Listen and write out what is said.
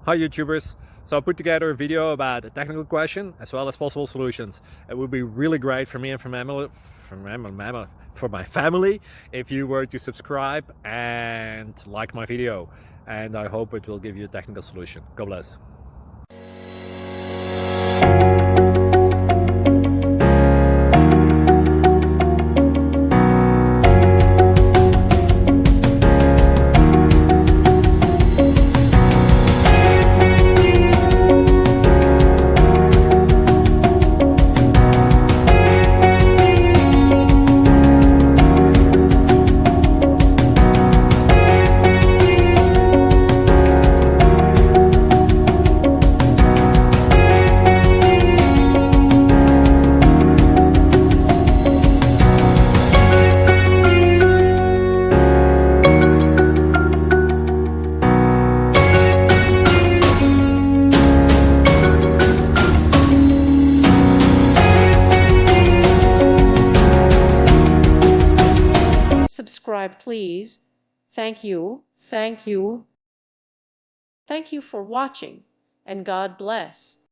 Hi YouTubers! So I put together a video about a technical question as well as possible solutions. It would be really great for me and for my family if you were to subscribe and like my video, and I hope it will give you a technical solution. God bless. Subscribe, please. Thank you. Thank you. Thank you for watching, and God bless.